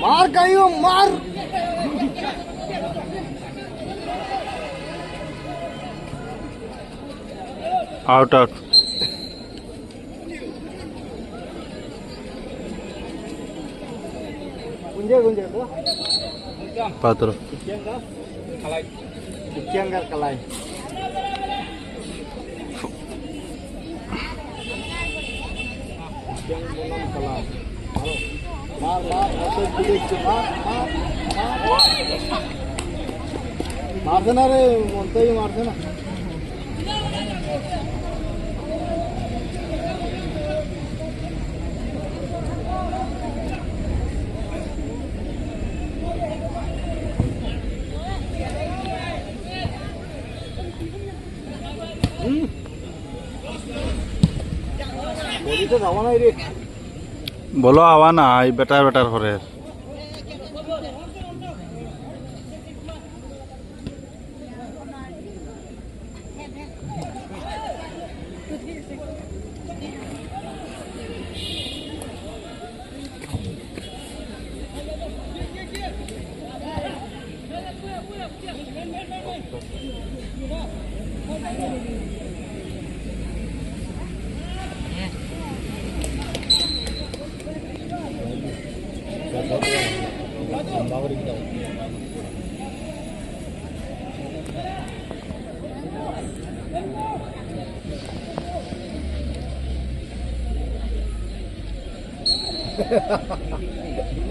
मार गयो मार आउट आउट गुंजे तो पात्र Ikianggar kalai Ikiang bonam kalai मार ऐसे दिले मार देना रे बोलते ही मार देना बोली तो जावा ना रे बोलो आवा ना आई बेटार बेटार करे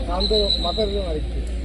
काम तो माता भी मारी थी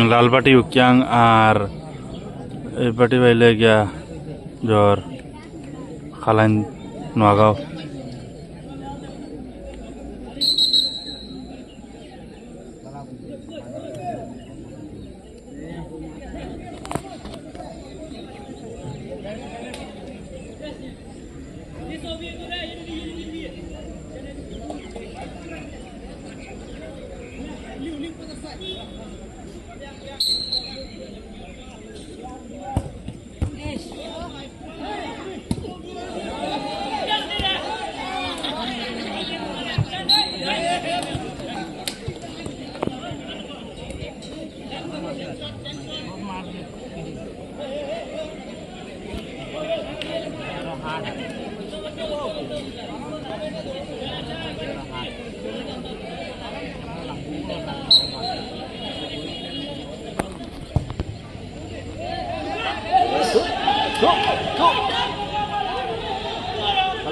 लालपाटी उक्यांग और एपाटी बाइले गया जोर खालाइन नगाव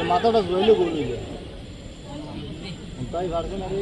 माथाटा जोइले गोल তাই গাড়ছেন আরে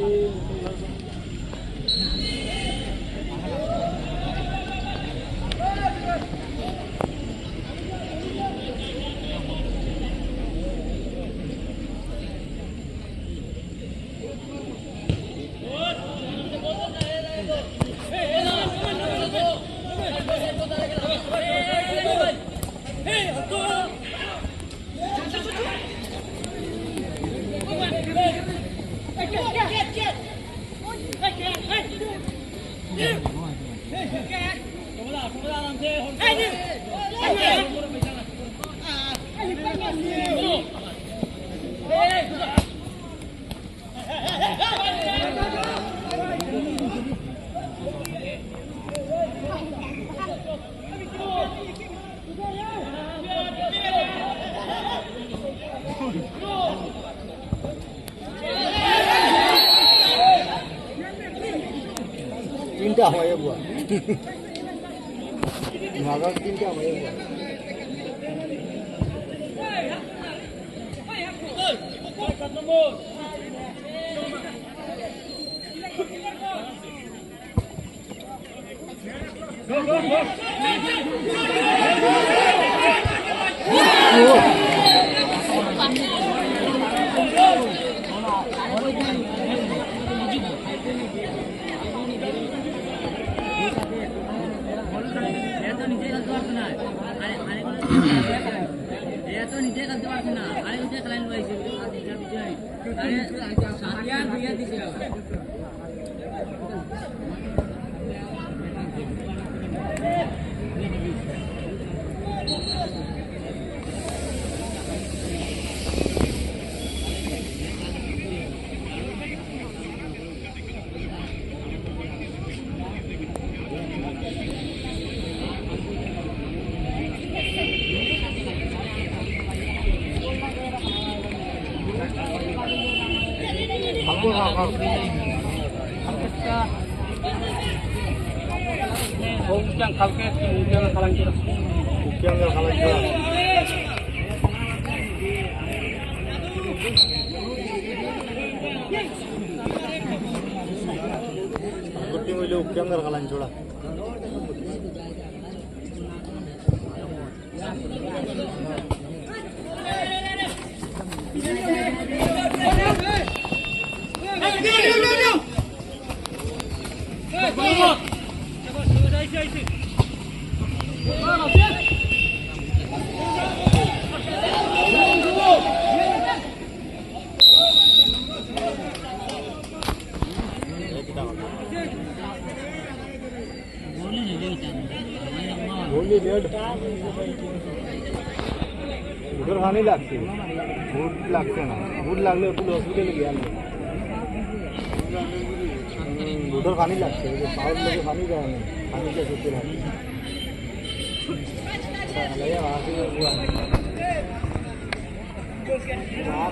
তিনটা হয়ে বুয়া নাগার তিনটা হয়ে বুয়া छोड़ा उधर खाने लगती भूख लगते ना भूख लगले पुल हॉस्पिटल गया उधर खाने लगते साउथ लोग खाने गए खाने के सोचे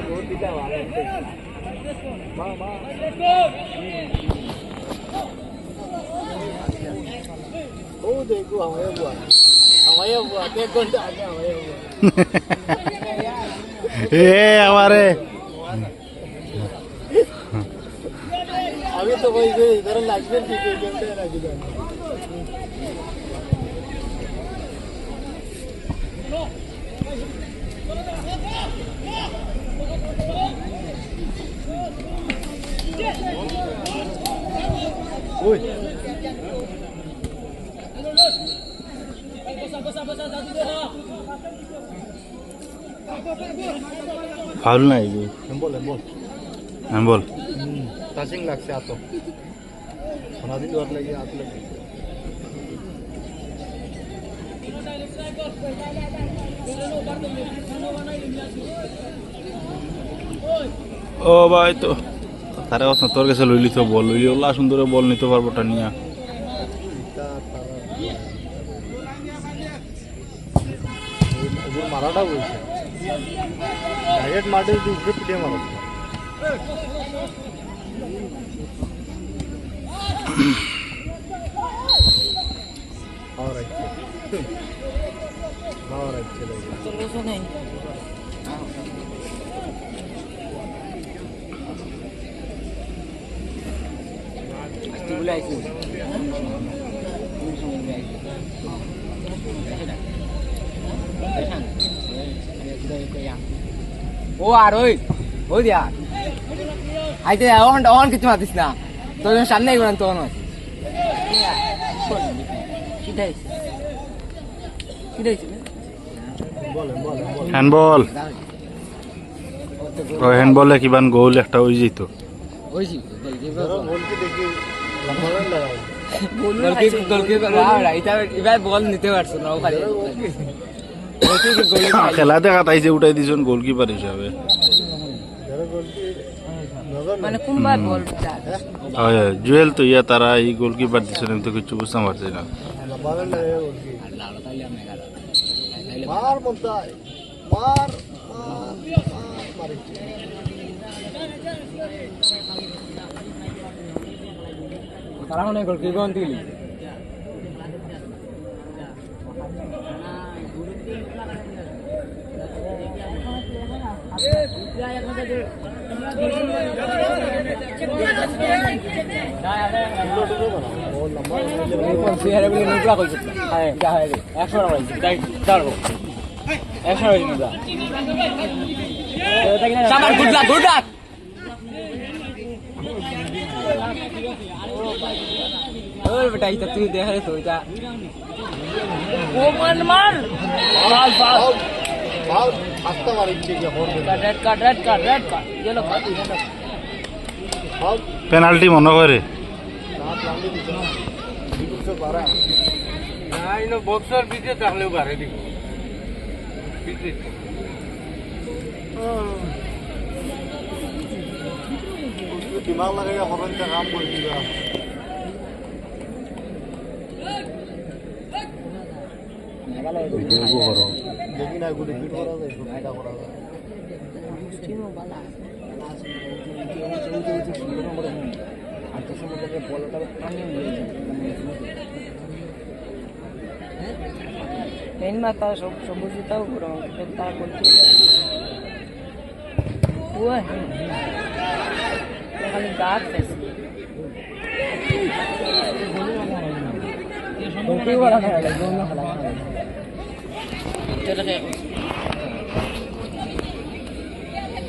बहुत दिखा ओ देखो हमारे बुआ एक घंटा आगे हमारे बुआ हमारे अभी तो वही इधर लागते ठीक है घंटे लग गए ओए फाउल नाही की बोल बोल टचिंग लागते आतो नदी वर लगे आतलं ও ভাই তো তারে অবস্থা তোর কাছে লইলি তো বল লইলি ওলা সুন্দর বল নিতে পারবো টা নিয়া মারাটা বলছে ডাইরেক্ট মাঠে উপরে পিটিয়ে মারা ও আর ওই দিয়া আইতে অন কিছু মাতিস না তোর সামনে গেলাম তখন হ্যান্ডবল হ্যান্ডবলে কিমান গোল একটা হয়ে যেত এবার বল নিতে পারছো না ওখানে খেলা দেখা তাইছে উঠাই দিছন গোলকিপার হিসাবে মানে কোনবার বল হয় জুয়েল তো ইয়া তারা এই গোলকিপার দিছন আমি তো কিছু বুঝতে পারছি না মার মন্তাই মার তারা মনে গোল কিপার দিলি বেটা এটা তুই দেখা তো এটা ও মান মার আস্তে মারিচ্ছে কি হবে red card yellow card penalty মনে করে বক্সর বিজে থাকলেও বাড়ে দিব দিমাগ লাগাই হবেন কাম করে দিবা দেখি না গুলি ফিট করা যায় ফায়দা করা যায় মেন মাতা সব সবুজটাও গরম তার বলছে ওই খালি গাছ আছে ওকে বলা না জন্য খেলা চলো রে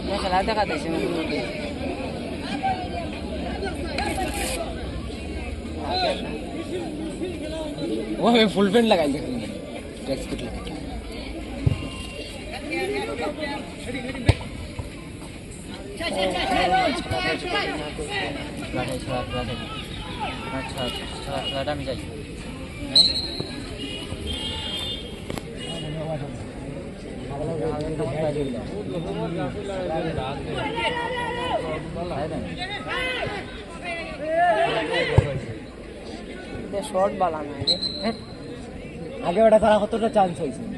না খেলা দেখা দিছে वो हमें फुल पेंट लगाई देखेंगे टैक्स किट लगा अच्छा में जाइए शॉर्ट बाला ना आगे बड़ा सारा कतटा चांस হইছে